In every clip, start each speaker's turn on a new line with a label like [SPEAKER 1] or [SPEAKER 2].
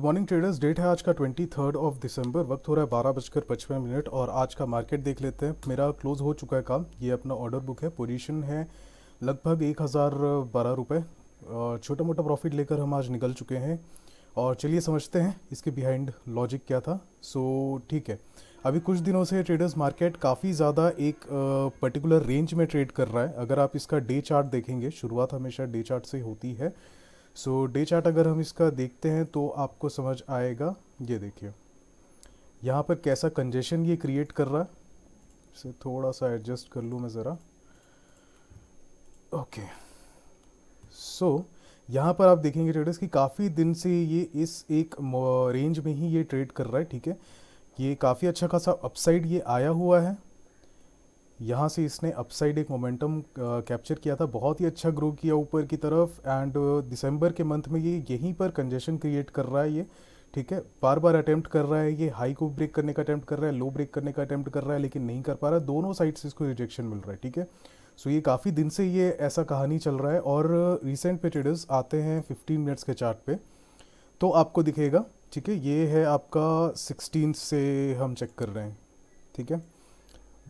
[SPEAKER 1] Good morning traders. Date है आज का 23 वक्त हो रहा है 12:55 और आज का मार्केट देख लेते हैं। मेरा क्लोज हो चुका है काम। ये अपना ऑर्डर बुक है, पोजीशन है लगभग 1012 रुपये। छोटा मोटा प्रॉफिट लेकर हम आज निकल चुके हैं और चलिए समझते हैं इसके बिहाइंड लॉजिक क्या था। ठीक है, अभी कुछ दिनों से ट्रेडर्स मार्केट काफ़ी ज़्यादा एक पर्टिकुलर रेंज में ट्रेड कर रहा है। अगर आप इसका डे चार्ट देखेंगे, शुरुआत हमेशा डे चार्ट से होती है। डे चार्ट अगर हम इसका देखते हैं तो आपको समझ आएगा। ये देखिए यहाँ पर कैसा कंजेशन ये क्रिएट कर रहा है। इसे थोड़ा सा एडजस्ट कर लूँ मैं ज़रा। ओके, यहाँ पर आप देखेंगे ट्रेडर्स कि काफ़ी दिन से ये इस एक रेंज में ही ये ट्रेड कर रहा है। ठीक है, ये काफ़ी अच्छा खासा अपसाइड ये आया हुआ है। यहाँ से इसने अपसाइड एक मोमेंटम कैप्चर किया था, बहुत ही अच्छा ग्रो किया ऊपर की तरफ। एंड दिसंबर के मंथ में ये यहीं पर कंजेशन क्रिएट कर रहा है ये। ठीक है, बार बार अटेम्प्ट कर रहा है, ये हाई को ब्रेक करने का अटेम्प्ट कर रहा है, लो ब्रेक करने का अटेम्प्ट कर रहा है, लेकिन नहीं कर पा रहा। दोनों साइड से इसको रिजेक्शन मिल रहा है। ठीक है, ये काफ़ी दिन से ये ऐसा कहानी चल रहा है। और रिसेंट पे ट्रेडर्स आते हैं 15 मिनट्स के चार्ट पे तो आपको दिखेगा। ठीक है, ये है आपका 16 से हम चेक कर रहे हैं। ठीक है,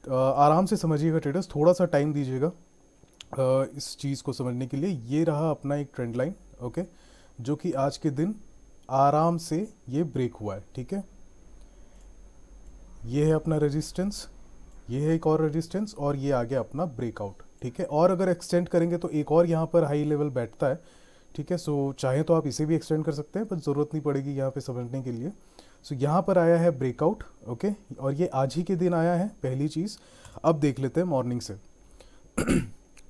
[SPEAKER 1] आराम से समझिएगा ट्रेडर्स, थोड़ा सा टाइम दीजिएगा इस चीज़ को समझने के लिए। ये रहा अपना एक ट्रेंड लाइन, ओके, जो कि आज के दिन आराम से ये ब्रेक हुआ है। ठीक है, ये है अपना रेजिस्टेंस, ये है एक और रेजिस्टेंस और ये आ गया अपना ब्रेकआउट। ठीक है, और अगर एक्सटेंड करेंगे तो एक और यहाँ पर हाई लेवल बैठता है। ठीक है, चाहे तो आप इसे भी एक्सटेंड कर सकते हैं, पर ज़रूरत नहीं पड़ेगी यहाँ पे समझने के लिए। यहाँ पर आया है ब्रेकआउट, ओके, और ये आज ही के दिन आया है पहली चीज़। अब देख लेते हैं मॉर्निंग से।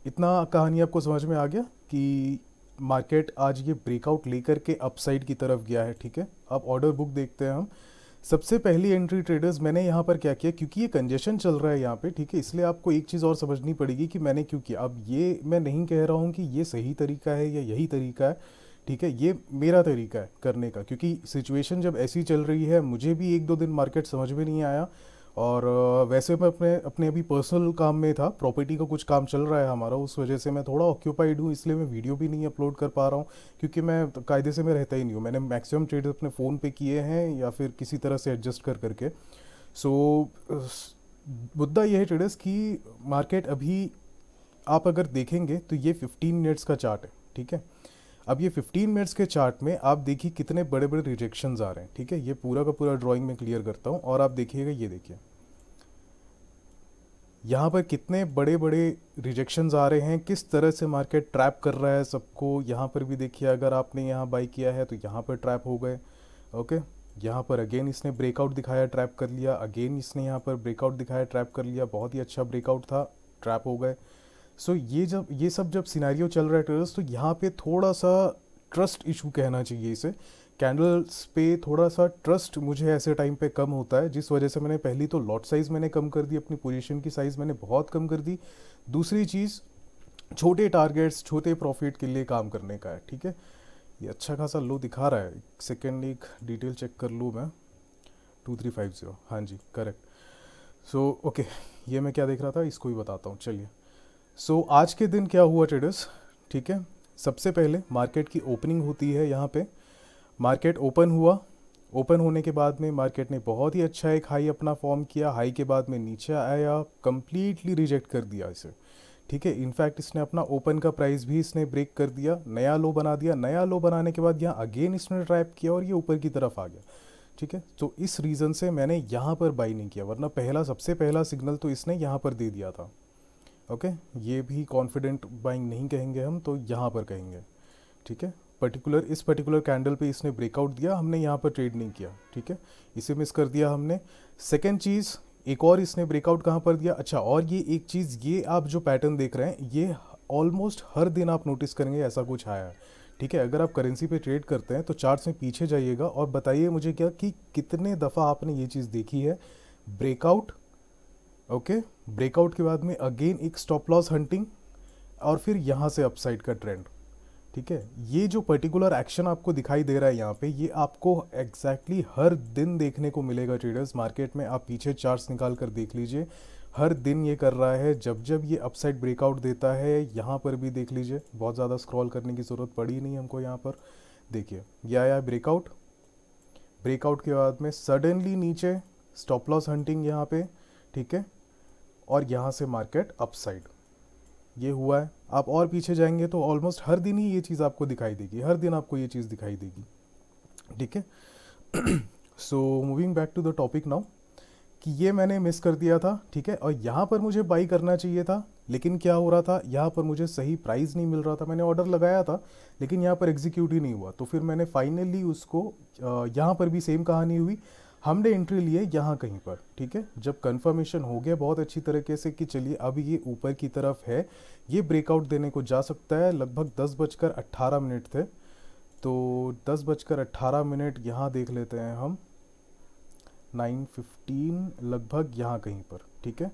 [SPEAKER 1] इतना कहानी आपको समझ में आ गया कि मार्केट आज ये ब्रेकआउट लेकर के अपसाइड की तरफ गया है। ठीक है, अब ऑर्डर बुक देखते हैं हम। सबसे पहली एंट्री ट्रेडर्स मैंने यहाँ पर क्या किया, क्योंकि ये कंजेशन चल रहा है यहाँ पे। ठीक है, इसलिए आपको एक चीज़ और समझनी पड़ेगी कि मैंने क्यों किया। अब ये मैं नहीं कह रहा हूँ कि ये सही तरीका है या यही तरीका है। ठीक है, ये मेरा तरीका है करने का, क्योंकि सिचुएशन जब ऐसी चल रही है, मुझे भी एक दो दिन मार्केट समझ में नहीं आया। और वैसे मैं अपने अपने अभी पर्सनल काम में था, प्रॉपर्टी का कुछ काम चल रहा है हमारा, उस वजह से मैं थोड़ा ऑक्यूपाइड हूँ, इसलिए मैं वीडियो भी नहीं अपलोड कर पा रहा हूँ। क्योंकि मैं कायदे से मैं रहता ही नहीं हूँ। मैंने मैक्सिमम ट्रेड अपने फ़ोन पे किए हैं या फिर किसी तरह से एडजस्ट कर करके। मुद्दा ये है ट्रेडर्स कि मार्केट अभी आप अगर देखेंगे तो ये 15 मिनट्स का चार्ट है। ठीक है, अब ये 15 मिनट्स के चार्ट में आप देखिए कितने बड़े बड़े रिजेक्शंस आ रहे हैं। ठीक है, ये पूरा का पूरा ड्राइंग में क्लियर करता हूँ और आप देखिएगा, ये देखिए यहाँ पर कितने बड़े बड़े रिजेक्शंस आ रहे हैं, किस तरह से मार्केट ट्रैप कर रहा है सबको। यहाँ पर भी देखिए, अगर आपने यहाँ बाई किया है तो यहाँ पर ट्रैप हो गए। ओके, यहाँ पर अगेन इसने ब्रेकआउट दिखाया, ट्रैप कर लिया। अगेन इसने यहाँ पर ब्रेकआउट दिखाया, ट्रैप कर लिया। बहुत ही अच्छा ब्रेकआउट था, ट्रैप हो गए। ये सब जब सिनेरियो चल रहा है ट्रेडर्स, तो यहाँ पे थोड़ा सा ट्रस्ट इशू कहना चाहिए इसे। कैंडल्स पे थोड़ा सा ट्रस्ट मुझे ऐसे टाइम पे कम होता है, जिस वजह से मैंने पहली तो लॉट साइज़ मैंने कम कर दी, अपनी पोजीशन की साइज़ मैंने बहुत कम कर दी। दूसरी चीज़, छोटे टारगेट्स छोटे प्रॉफिट के लिए काम करने का है। ठीक है, ये अच्छा खासा लो दिखा रहा है। एक सेकेंड, एक डिटेल चेक कर लूँ मैं। 2350, हाँ जी, करेक्ट। ओके, ये मैं क्या देख रहा था इसको भी बताता हूँ, चलिए। आज के दिन क्या हुआ ट्रेडर्स। ठीक है, सबसे पहले मार्केट की ओपनिंग होती है। यहाँ पे मार्केट ओपन हुआ, ओपन होने के बाद में मार्केट ने बहुत ही अच्छा एक हाई अपना फॉर्म किया। हाई के बाद में नीचे आया, कंप्लीटली रिजेक्ट कर दिया इसे। ठीक है, इनफैक्ट इसने अपना ओपन का प्राइस भी इसने ब्रेक कर दिया, नया लो बना दिया। नया लो बनाने के बाद यहाँ अगेन इसने ट्रैप किया और ये ऊपर की तरफ आ गया। ठीक है, तो इस रीज़न से मैंने यहाँ पर बाई नहीं किया, वरना सबसे पहला सिग्नल तो इसने यहाँ पर दे दिया था। ओके, ये भी कॉन्फिडेंट बाइंग नहीं कहेंगे हम, तो यहाँ पर कहेंगे। ठीक है, इस पर्टिकुलर कैंडल पे इसने ब्रेकआउट दिया, हमने यहाँ पर ट्रेड नहीं किया। ठीक है, इसे मिस कर दिया हमने। सेकंड चीज़, एक और इसने ब्रेकआउट कहाँ पर दिया। अच्छा, और ये एक चीज़, ये आप जो पैटर्न देख रहे हैं, ये ऑलमोस्ट हर दिन आप नोटिस करेंगे ऐसा कुछ आया है। ठीक है, अगर आप करेंसी पे ट्रेड करते हैं तो चार्ट्स में पीछे जाइएगा और बताइए मुझे क्या कि कितने दफ़ा आपने ये चीज़ देखी है। ब्रेकआउट, ओके, ब्रेकआउट के बाद में अगेन एक स्टॉप लॉस हंटिंग और फिर यहाँ से अपसाइड का ट्रेंड। ठीक है, ये जो पर्टिकुलर एक्शन आपको दिखाई दे रहा है यहाँ पे, ये आपको एग्जैक्टली हर दिन देखने को मिलेगा ट्रेडर्स मार्केट में। आप पीछे चार्ट्स निकाल कर देख लीजिए, हर दिन ये कर रहा है। जब जब ये अपसाइड ब्रेकआउट देता है, यहाँ पर भी देख लीजिए, बहुत ज़्यादा स्क्रॉल करने की ज़रूरत पड़ी नहीं हमको। यहाँ पर देखिए, ये आया ब्रेकआउट, ब्रेकआउट के बाद में सडनली नीचे स्टॉप लॉस हंटिंग यहाँ पे, ठीक है, और यहाँ से मार्केट अपसाइड ये हुआ है। आप और पीछे जाएंगे तो ऑलमोस्ट हर दिन ही ये चीज़ आपको दिखाई देगी, हर दिन आपको ये चीज़ दिखाई देगी, ठीक है। So moving back to the topic now, कि ये मैंने मिस कर दिया था, ठीक है, और यहाँ पर मुझे बाई करना चाहिए था, लेकिन क्या हो रहा था, यहाँ पर मुझे सही प्राइस नहीं मिल रहा था। मैंने ऑर्डर लगाया था लेकिन यहाँ पर एग्जीक्यूट ही नहीं हुआ, तो फिर मैंने फाइनली उसको यहाँ पर भी सेम कहानी हुई, हमने एंट्री लिए यहाँ कहीं पर, ठीक है। जब कंफर्मेशन हो गया बहुत अच्छी तरीके से कि चलिए अब ये ऊपर की तरफ है, ये ब्रेकआउट देने को जा सकता है, लगभग 10:18 थे, तो 10:18 यहाँ देख लेते हैं हम, 9:15 लगभग यहाँ कहीं पर, ठीक है।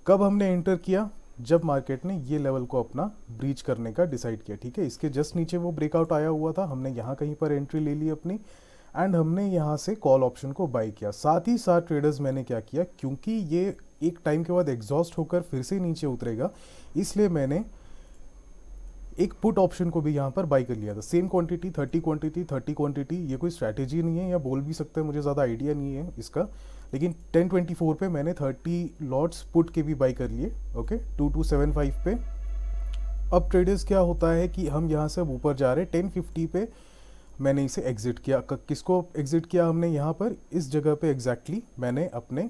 [SPEAKER 1] कब हमने एंटर किया, जब मार्केट ने ये लेवल को अपना ब्रीच करने का डिसाइड किया, ठीक है। इसके जस्ट नीचे वो ब्रेकआउट आया हुआ था, हमने यहाँ कहीं पर एंट्री ले ली अपनी, एंड हमने यहाँ से कॉल ऑप्शन को बाई किया। साथ ही साथ ट्रेडर्स मैंने क्या किया, क्योंकि ये एक टाइम के बाद एग्जॉस्ट होकर फिर से नीचे उतरेगा, इसलिए मैंने एक पुट ऑप्शन को भी यहाँ पर बाई कर लिया था। सेम क्वांटिटी, 30 क्वांटिटी, ये कोई स्ट्रैटेजी नहीं है, या बोल भी सकते हैं, मुझे ज़्यादा आइडिया नहीं है इसका, लेकिन 10:24 पे मैंने 30 लॉट्स पुट के भी बाई कर लिए, ओके, 2275 पे। अब ट्रेडर्स क्या होता है कि हम यहाँ से अब ऊपर जा रहे हैं, 1050 पे मैंने इसे एग्जिट किया। किसको एग्जिट किया हमने, यहाँ पर इस जगह पे एग्जैक्टली मैंने अपने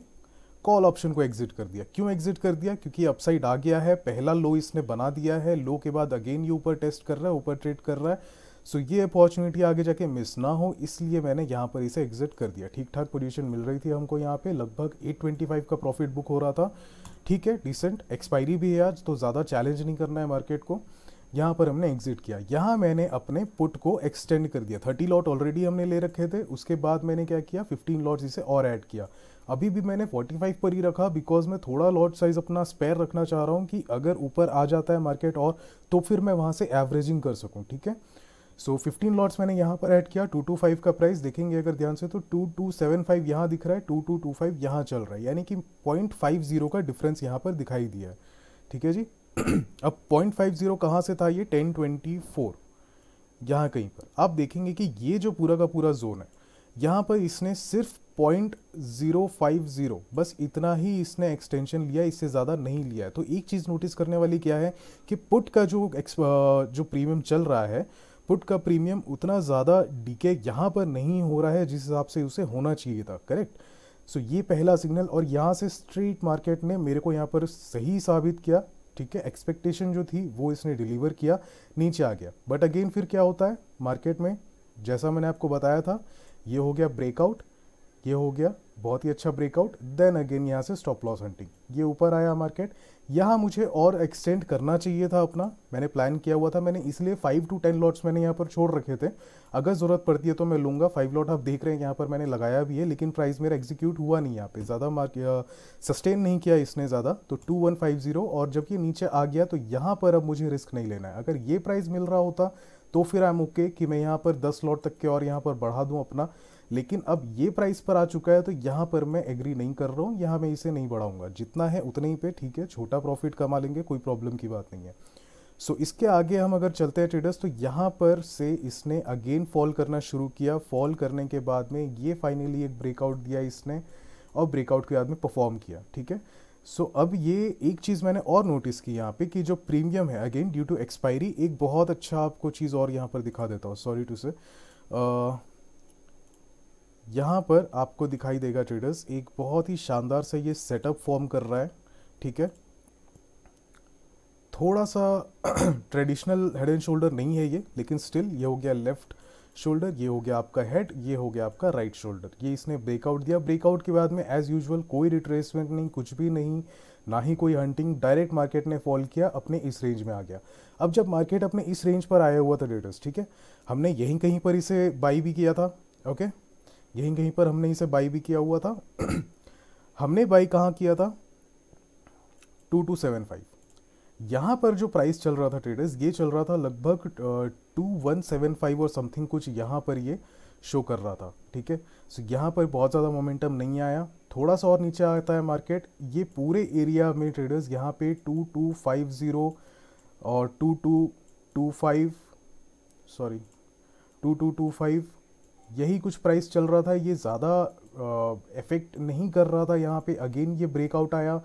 [SPEAKER 1] कॉल ऑप्शन को एग्जिट कर दिया। क्यों एग्जिट कर दिया, क्योंकि अपसाइड आ गया है, पहला लो इसने बना दिया है, लो के बाद अगेन ये ऊपर टेस्ट कर रहा है, ऊपर ट्रेड कर रहा है, सो ये अपॉर्चुनिटी आगे जाके मिस ना हो, इसलिए मैंने यहाँ पर इसे एग्जिट कर दिया। ठीक ठाक पोजीशन मिल रही थी हमको, यहाँ पे लगभग 825 का प्रॉफिट बुक हो रहा था, ठीक है, डिसेंट। एक्सपायरी भी है आज, तो ज़्यादा चैलेंज नहीं करना है मार्केट को। यहाँ पर हमने एग्जिट किया, यहाँ मैंने अपने पुट को एक्सटेंड कर दिया। 30 लॉट ऑलरेडी हमने ले रखे थे, उसके बाद मैंने क्या किया, 15 लॉट्स इसे और ऐड किया। अभी भी मैंने 45 पर ही रखा, बिकॉज मैं थोड़ा लॉट साइज अपना स्पेयर रखना चाह रहा हूँ कि अगर ऊपर आ जाता है मार्केट और, तो फिर मैं वहाँ से एवरेजिंग कर सकूँ, ठीक है। सो 15 लॉट्स मैंने यहाँ पर ऐड किया। 225 का प्राइस देखेंगे अगर ध्यान से, तो 2275 यहाँ दिख रहा है, 2225 यहाँ चल रहा है, यानी कि 0.50 का डिफरेंस यहाँ पर दिखाई दिया है, ठीक है जी। अब 0.50 कहाँ से था, ये 1024 यहाँ कहीं पर। आप देखेंगे कि ये जो पूरा का पूरा जोन है, यहाँ पर इसने सिर्फ 0.050 बस इतना ही इसने एक्सटेंशन लिया, इससे ज़्यादा नहीं लिया है। तो एक चीज़ नोटिस करने वाली क्या है कि पुट का जो प्रीमियम चल रहा है, पुट का प्रीमियम उतना ज़्यादा डीके यहाँ पर नहीं हो रहा है जिस हिसाब से उसे होना चाहिए था, करेक्ट। सो ये पहला सिग्नल, और यहाँ से स्ट्रीट मार्केट ने मेरे को यहाँ पर सही साबित किया, ठीक है। एक्सपेक्टेशन जो थी वो इसने डिलीवर किया, नीचे आ गया। बट अगेन फिर क्या होता है मार्केट में, जैसा मैंने आपको बताया था, ये हो गया ब्रेकआउट, ये हो गया बहुत ही अच्छा ब्रेकआउट, देन अगेन यहाँ से स्टॉप लॉस हंटिंग, ये ऊपर आया मार्केट। यहाँ मुझे और एक्सटेंड करना चाहिए था अपना, मैंने प्लान किया हुआ था, मैंने इसलिए 5 to 10 लॉट्स मैंने यहाँ पर छोड़ रखे थे, अगर ज़रूरत पड़ती है तो मैं लूँगा। 5 लॉट आप देख रहे हैं यहाँ पर मैंने लगाया भी है, लेकिन प्राइस मेरा एग्जीक्यूट हुआ नहीं, यहाँ पे ज़्यादा सस्टेन नहीं किया इसने ज़्यादा, तो 2150। और जब ये नीचे आ गया तो यहाँ पर अब मुझे रिस्क नहीं लेना है। अगर ये प्राइस मिल रहा होता तो फिर आई एम ओके कि मैं यहाँ पर 10 लॉट तक के और यहाँ पर बढ़ा दूँ अपना, लेकिन अब ये प्राइस पर आ चुका है तो यहाँ पर मैं एग्री नहीं कर रहा हूँ, यहाँ मैं इसे नहीं बढ़ाऊंगा, जितना है उतने ही पे, ठीक है, छोटा प्रॉफिट कमा लेंगे, कोई प्रॉब्लम की बात नहीं है। सो इसके आगे हम अगर चलते हैं ट्रेडर्स, तो यहाँ पर से इसने अगेन फॉल करना शुरू किया। फॉल करने के बाद में ये फाइनली एक ब्रेकआउट दिया इसने, और ब्रेकआउट के बाद में परफॉर्म किया, ठीक है। सो अब ये एक चीज़ मैंने और नोटिस की यहाँ पे, कि जो प्रीमियम है अगेन ड्यू टू एक्सपायरी, एक बहुत अच्छा आपको चीज़ और यहाँ पर दिखा देता हूँ, सॉरी टू से, यहाँ पर आपको दिखाई देगा ट्रेडर्स, एक बहुत ही शानदार सा ये सेटअप फॉर्म कर रहा है, ठीक है। थोड़ा सा ट्रेडिशनल हेड एंड शोल्डर नहीं है ये, लेकिन स्टिल ये हो गया लेफ्ट शोल्डर, ये हो गया आपका हेड, ये हो गया आपका राइट शोल्डर। ये इसने ब्रेकआउट दिया। ब्रेकआउट के बाद में एज यूजुअल कोई रिट्रेसमेंट नहीं, कुछ भी नहीं, ना ही कोई हंटिंग, डायरेक्ट मार्केट ने फॉल किया, अपने इस रेंज में आ गया। अब जब मार्केट अपने इस रेंज पर आया हुआ था ट्रेडर्स, ठीक है, हमने यहीं कहीं पर इसे बाई भी किया था, ओके, यहीं कहीं पर हमने इसे बाई भी किया हुआ था। हमने बाई कहाँ किया था, 2275। यहाँ पर जो प्राइस चल रहा था ट्रेडर्स, ये चल रहा था लगभग 2175 और समथिंग कुछ, यहाँ पर ये शो कर रहा था, ठीक है। सो यहाँ पर बहुत ज़्यादा मोमेंटम नहीं आया, थोड़ा सा और नीचे आता है मार्केट। ये पूरे एरिया में ट्रेडर्स यहाँ पे 2250 और 2225 2225 यही कुछ प्राइस चल रहा था, ये ज़्यादा इफेक्ट नहीं कर रहा था। यहाँ पे अगेन ये ब्रेकआउट आया,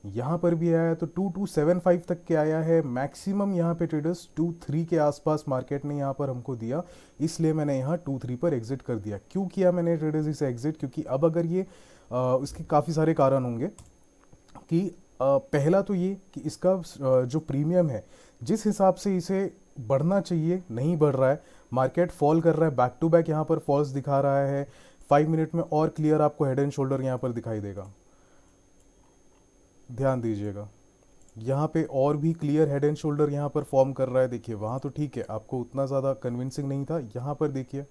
[SPEAKER 1] यहाँ पर भी आया, तो 2275 तक के आया है। मैक्सिमम यहाँ पे ट्रेडर्स 23 के आसपास मार्केट ने यहाँ पर हमको दिया, इसलिए मैंने यहाँ 23 पर एग्जिट कर दिया। क्यों किया मैंने ट्रेडर्स इसे एग्जिट? क्योंकि अब अगर ये इसके काफ़ी सारे कारण होंगे कि पहला तो ये कि इसका जो प्रीमियम है जिस हिसाब से इसे बढ़ना चाहिए नहीं बढ़ रहा है, मार्केट फॉल कर रहा है, बैक टू बैक यहाँ पर फॉल्स दिखा रहा है। 5 मिनट में और क्लियर आपको हेड एंड शोल्डर यहाँ पर दिखाई देगा, ध्यान दीजिएगा। यहाँ पे और भी क्लियर हेड एंड शोल्डर यहाँ पर फॉर्म कर रहा है, देखिए। वहाँ तो ठीक है, आपको उतना ज़्यादा कन्विंसिंग नहीं था, यहाँ पर देखिए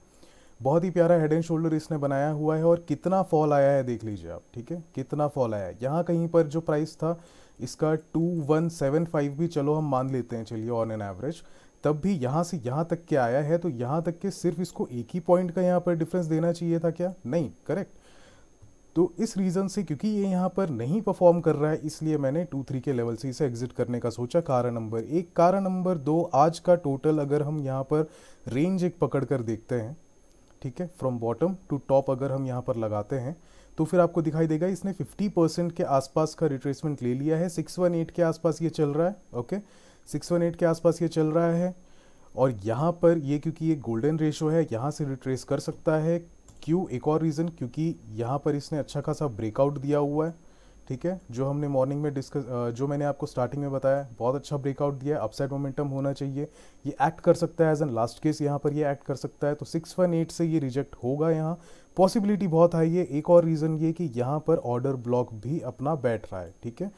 [SPEAKER 1] बहुत ही प्यारा हेड एंड शोल्डर इसने बनाया हुआ है। और कितना फॉल आया है देख लीजिए आप, ठीक है, कितना फॉल आया है। यहाँ कहीं पर जो प्राइस था इसका 2175 भी चलो हम मान लेते हैं, चलिए ऑन एन एवरेज, तब भी यहाँ से यहाँ तक के आया है। तो यहाँ तक के सिर्फ इसको एक ही पॉइंट का यहाँ पर डिफरेंस देना चाहिए था क्या? नहीं, करेक्ट। तो इस रीज़न से, क्योंकि ये यहाँ पर नहीं परफॉर्म कर रहा है, इसलिए मैंने 2-3 के लेवल से इसे एग्जिट करने का सोचा। कारण नंबर 1। कारण नंबर 2, आज का टोटल अगर हम यहाँ पर रेंज एक पकड़ कर देखते हैं, ठीक है, फ्रॉम बॉटम टू टॉप अगर हम यहाँ पर लगाते हैं तो फिर आपको दिखाई देगा इसने 50% के आसपास का रिट्रेसमेंट ले लिया है। 618 के आसपास ये चल रहा है, ओके, 618 के आसपास ये चल रहा है। और यहाँ पर ये, क्योंकि ये गोल्डन रेशो है, यहाँ से रिट्रेस कर सकता है। क्यों? एक और रीज़न, क्योंकि यहाँ पर इसने अच्छा खासा ब्रेकआउट दिया हुआ है, ठीक है, जो हमने मॉर्निंग में जो मैंने आपको स्टार्टिंग में बताया, बहुत अच्छा ब्रेकआउट दिया है। अपसाइड मोमेंटम होना चाहिए, ये एक्ट कर सकता है एज एन लास्ट केस, यहाँ पर ये एक्ट कर सकता है। तो 618 से ये रिजेक्ट होगा, यहाँ पॉसिबिलिटी बहुत हाई है। एक और रीज़न ये कि यहाँ पर ऑर्डर ब्लॉक भी अपना बैठ रहा है, ठीक है।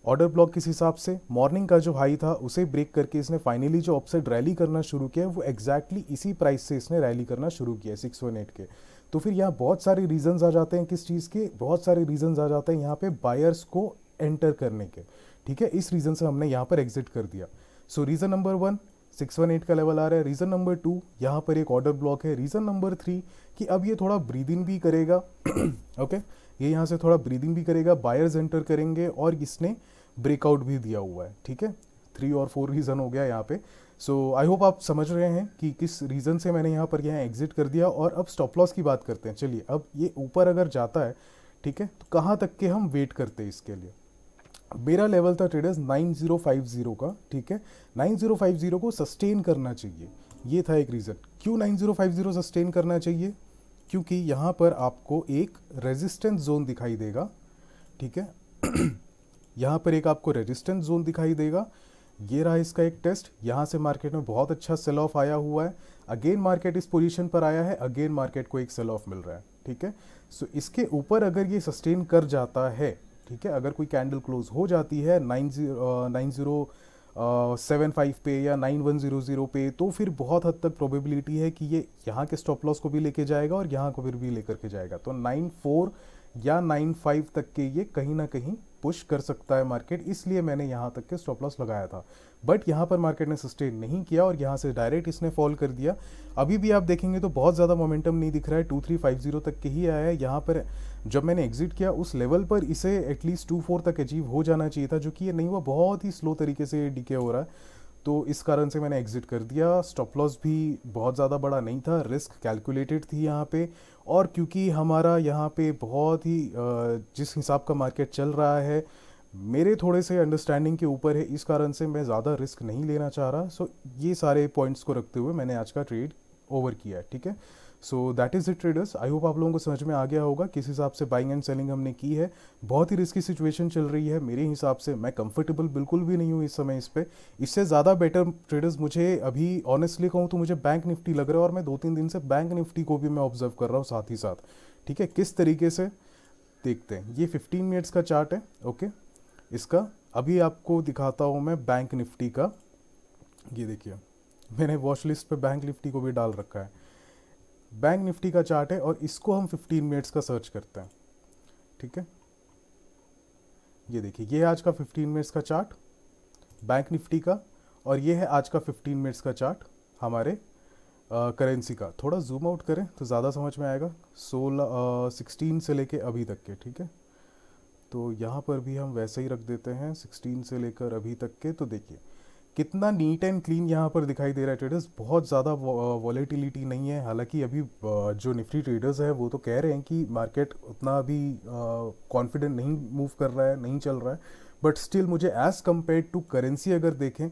[SPEAKER 1] ऑर्डर ब्लॉक किस हिसाब से? मॉर्निंग का जो हाई था उसे ब्रेक करके इसने फाइनली जो अपसाइड रैली करना शुरू किया, वो एग्जैक्टली इसी प्राइस से इसने रैली करना शुरू किया 618 के। तो फिर यहाँ बहुत सारे रीजंस आ जाते हैं, किस चीज़ के? बहुत सारे रीजंस आ जाते हैं यहाँ पे बायर्स को एंटर करने के, ठीक है। इस रीज़न से हमने यहाँ पर एग्जिट कर दिया। सो रीज़न नंबर 1, 618 का लेवल आ रहा है। रीज़न नंबर 2, यहाँ पर एक ऑर्डर ब्लॉक है। रीज़न नंबर 3 कि अब ये थोड़ा ब्रीदिंग भी करेगा ओके, ये यहाँ से थोड़ा ब्रीदिंग भी करेगा, बायर्स एंटर करेंगे, और इसने ब्रेकआउट भी दिया हुआ है, ठीक है। 3 और 4 रीज़न हो गया यहाँ पे। सो आई होप आप समझ रहे हैं कि किस रीज़न से मैंने यहाँ पर यहाँ एग्जिट कर दिया। और अब स्टॉप लॉस की बात करते हैं। चलिए, अब ये ऊपर अगर जाता है, ठीक है, तो कहाँ तक के हम वेट करते हैं इसके लिए? मेरा लेवल था ट्रेडर्स 9050 का, ठीक है। 9050 को सस्टेन करना चाहिए, ये था एक रीज़न। क्यों 9050 सस्टेन करना चाहिए? क्योंकि यहाँ पर आपको एक रेजिस्टेंस जोन दिखाई देगा, ठीक है यहाँ पर एक आपको रेजिस्टेंस जोन दिखाई देगा। ये रहा इसका एक टेस्ट। यहाँ से मार्केट में बहुत अच्छा सेल ऑफ आया हुआ है, अगेन मार्केट इस पोजीशन पर आया है, अगेन मार्केट को एक सेल ऑफ मिल रहा है, ठीक है। सो इसके ऊपर अगर ये सस्टेन कर जाता है, ठीक है, अगर कोई कैंडल क्लोज हो जाती है 9075 पे या 9100 पे, तो फिर बहुत हद तक प्रोबेबिलिटी है कि ये यहाँ के स्टॉप लॉस को भी लेके जाएगा और यहाँ को फिर भी लेकर के जाएगा। तो 94 या 95 तक के ये कहीं ना कहीं पुश कर सकता है मार्केट, इसलिए मैंने यहाँ तक के स्टॉप लॉस लगाया था। बट यहाँ पर मार्केट ने सस्टेन नहीं किया और यहाँ से डायरेक्ट इसने फॉल कर दिया। अभी भी आप देखेंगे तो बहुत ज़्यादा मोमेंटम नहीं दिख रहा है, 2350 तक के ही आया है। यहाँ पर जब मैंने एग्जिट किया उस लेवल पर इसे एटलीस्ट 24 तक अचीव हो जाना चाहिए था, जो कि ये नहीं हुआ, बहुत ही स्लो तरीके से डीके हो रहा है। तो इस कारण से मैंने एग्जिट कर दिया। स्टॉप लॉस भी बहुत ज़्यादा बड़ा नहीं था, रिस्क कैलकुलेटेड थी यहाँ पे। और क्योंकि हमारा यहाँ पे बहुत ही जिस हिसाब का मार्केट चल रहा है मेरे थोड़े से अंडरस्टैंडिंग के ऊपर है, इस कारण से मैं ज़्यादा रिस्क नहीं लेना चाह रहा। सो ये सारे पॉइंट्स को रखते हुए मैंने आज का ट्रेड ओवर किया है, ठीक है। So that is it traders. I hope आप लोगों को समझ में आ गया होगा किस हिसाब से बाइंग एंड सेलिंग हमने की है। बहुत ही रिस्की सिचुएशन चल रही है मेरे हिसाब से, मैं कंफर्टेबल बिल्कुल भी नहीं हूँ इस समय इस पर। इससे ज़्यादा बेटर ट्रेडर्स मुझे अभी ऑनेस्टली कहूँ तो मुझे बैंक निफ्टी लग रहा है, और मैं 2-3 दिन से बैंक निफ्टी को भी मैं ऑब्जर्व कर रहा हूँ साथ ही साथ, ठीक है। किस तरीके से देखते हैं, ये 15 मिनट्स का चार्ट है, ओके। इसका अभी आपको दिखाता हूँ मैं बैंक निफ्टी का। ये देखिए, मैंने वॉच लिस्ट पे बैंक निफ्टी को भी डाल रखा है। बैंक निफ्टी का चार्ट है और इसको हम 15 मिनट्स का सर्च करते हैं, ठीक है। ये देखिए, ये आज का 15 मिनट्स का चार्ट बैंक निफ्टी का, और ये है आज का 15 मिनट्स का चार्ट हमारे करेंसी का। थोड़ा जूम आउट करें तो ज़्यादा समझ में आएगा। 16 से लेके अभी तक के, ठीक है। तो यहाँ पर भी हम वैसे ही रख देते हैं 16 से लेकर अभी तक के। तो देखिए कितना नीट एंड क्लीन यहाँ पर दिखाई दे रहा है ट्रेडर्स, बहुत ज़्यादा वॉलेटिलिटी नहीं है। हालांकि अभी जो निफ्टी ट्रेडर्स है वो तो कह रहे हैं कि मार्केट उतना अभी कॉन्फिडेंट नहीं मूव कर रहा है, नहीं चल रहा है, बट स्टिल मुझे एज़ कम्पेयर टू करेंसी अगर देखें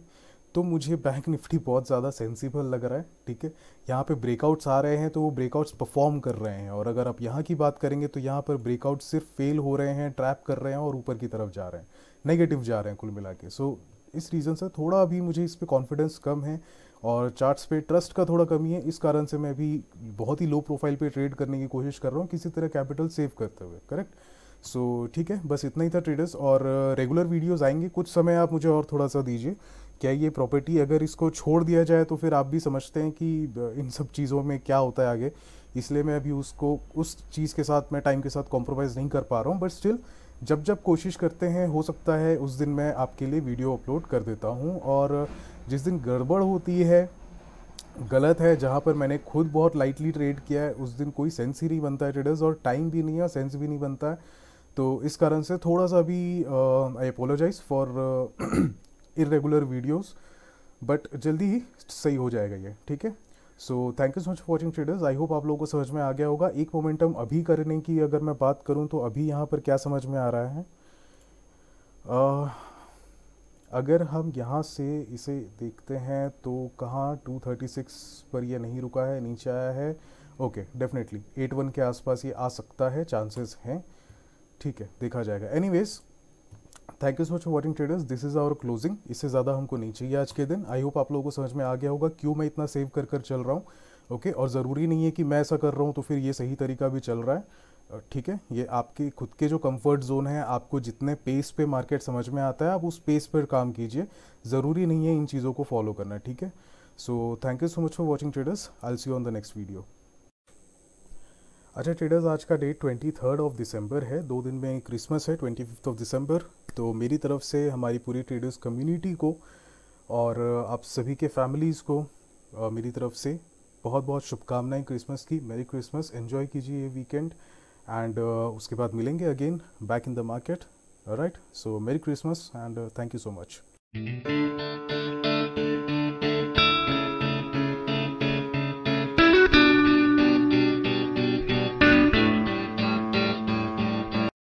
[SPEAKER 1] तो मुझे बैंक निफ्टी बहुत ज़्यादा सेंसिबल लग रहा है। ठीक है, यहाँ पे ब्रेकआउट्स आ रहे हैं तो वो ब्रेकआउट्स परफॉर्म कर रहे हैं, और अगर आप यहाँ की बात करेंगे तो यहाँ पर ब्रेकआउट सिर्फ फेल हो रहे हैं, ट्रैप कर रहे हैं और ऊपर की तरफ जा रहे हैं, नेगेटिव जा रहे हैं कुल मिला के। सो इस रीज़न से थोड़ा अभी मुझे इस पर कॉन्फिडेंस कम है और चार्ट्स पे ट्रस्ट का थोड़ा कमी है। इस कारण से मैं अभी बहुत ही लो प्रोफाइल पे ट्रेड करने की कोशिश कर रहा हूँ, किसी तरह कैपिटल सेव करते हुए। करेक्ट। सो ठीक है, बस इतना ही था ट्रेडर्स, और रेगुलर वीडियोस आएंगे। कुछ समय आप मुझे और थोड़ा सा दीजिए। क्या ये प्रॉपर्टी अगर इसको छोड़ दिया जाए तो फिर आप भी समझते हैं कि इन सब चीज़ों में क्या होता है आगे, इसलिए मैं अभी उसको उस चीज़ के साथ मैं टाइम के साथ कॉम्प्रोमाइज़ नहीं कर पा रहा हूँ। बट स्टिल जब जब कोशिश करते हैं, हो सकता है उस दिन मैं आपके लिए वीडियो अपलोड कर देता हूँ। और जिस दिन गड़बड़ होती है, गलत है, जहाँ पर मैंने खुद बहुत लाइटली ट्रेड किया है, उस दिन कोई सेंस ही नहीं बनता है ट्रेडर्स, और टाइम भी नहीं है, सेंस भी नहीं बनता है। तो इस कारण से थोड़ा सा भी I apologise for irregular videos, but जल्दी ही सही हो जाएगा ये। ठीक है। So thank you so much for watching traders. I hope आप लोगों को समझ में आ गया होगा। एक मोमेंटम अभी करने की अगर मैं बात करूं तो अभी यहाँ पर क्या समझ में आ रहा है, अगर हम यहाँ से इसे देखते हैं तो कहाँ 236 पर ये नहीं रुका है, नीचे आया है। ओके, डेफिनेटली 81 के आसपास ये आ सकता है, चांसेस हैं। ठीक है, देखा जाएगा। Anyways, thank you so much for watching traders. This is our closing. इससे ज़्यादा हमको नहीं चाहिए आज के दिन। आई होप आप लोगों को समझ में आ गया होगा क्यों मैं इतना सेव कर कर चल रहा हूँ। ओके, और ज़रूरी नहीं है कि मैं ऐसा कर रहा हूँ तो फिर ये सही तरीका भी चल रहा है। ठीक है, ये आपके खुद के जो कंफर्ट जोन है, आपको जितने पेस पे मार्केट समझ में आता है आप उस पेस पर काम कीजिए, ज़रूरी नहीं है इन चीज़ों को फॉलो करना। ठीक है। So thank you so much for watching traders. I will see you on the next video. अच्छा ट्रेडर्स, आज का डेट 23 ऑफ दिसंबर है, 2 दिन में क्रिसमस है, 25 ऑफ दिसंबर। तो मेरी तरफ से हमारी पूरी ट्रेडर्स कम्युनिटी को और आप सभी के फैमिलीज़ को मेरी तरफ से बहुत बहुत शुभकामनाएं क्रिसमस की। मेरी क्रिसमस, एंजॉय कीजिए ये वीकेंड, एंड उसके बाद मिलेंगे again back in the market. Right, सो मेरी Christmas and thank you so much.